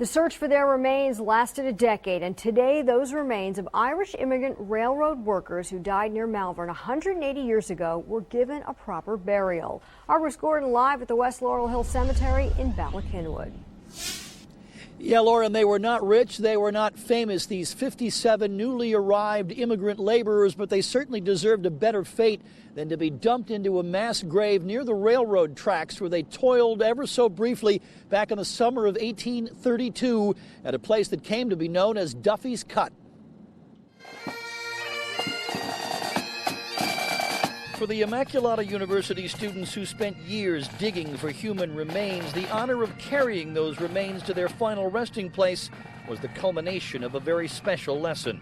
The search for their remains lasted a decade, and today those remains of Irish immigrant railroad workers who died near Malvern 180 years ago were given a proper burial. Our Bruce Gordon live at the West Laurel Hill Cemetery in Ballackinwood. Yeah, Laura, and they were not rich, they were not famous, these 57 newly arrived immigrant laborers, but they certainly deserved a better fate than to be dumped into a mass grave near the railroad tracks where they toiled ever so briefly back in the summer of 1832 at a place that came to be known as Duffy's Cut. For the Immaculata University students who spent years digging for human remains, the honor of carrying those remains to their final resting place was the culmination of a very special lesson.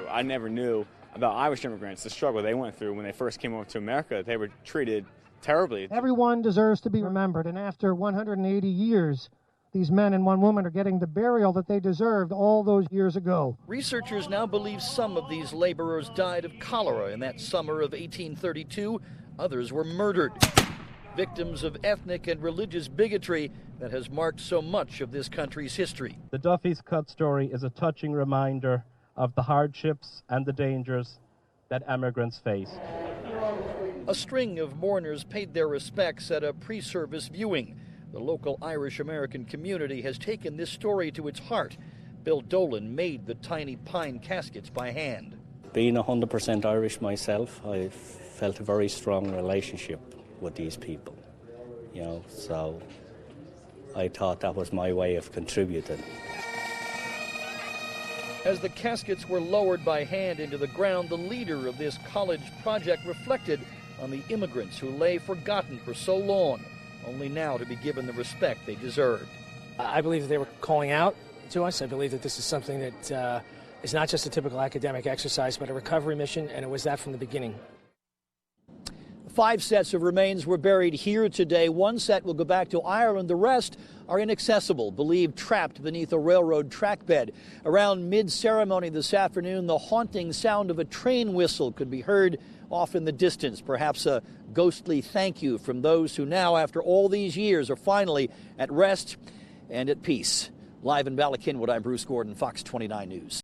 I never knew about Irish immigrants, the struggle they went through when they first came over to America. They were treated terribly. Everyone deserves to be remembered, and after 180 years, these men and one woman are getting the burial that they deserved all those years ago. Researchers now believe some of these laborers died of cholera in that summer of 1832. Others were murdered, victims of ethnic and religious bigotry that has marked so much of this country's history. The Duffy's Cut story is a touching reminder of the hardships and the dangers that immigrants face. A string of mourners paid their respects at a pre-service viewing. The local Irish-American community has taken this story to its heart. Bill Dolan made the tiny pine caskets by hand. Being 100% Irish myself, I felt a very strong relationship with these people, so I thought that was my way of contributing. As the caskets were lowered by hand into the ground, the leader of this college project reflected on the immigrants who lay forgotten for so long, only now to be given the respect they deserved. I believe that they were calling out to us. I believe that this is something that is not just a typical academic exercise, but a recovery mission, and it was that from the beginning. 5 sets of remains were buried here today. 1 set will go back to Ireland. The rest are inaccessible, believed trapped beneath a railroad track bed. Around mid-ceremony this afternoon, the haunting sound of a train whistle could be heard off in the distance, perhaps a ghostly thank you from those who now, after all these years, are finally at rest and at peace. Live in Ballackinwood, I'm Bruce Gordon, Fox 29 News.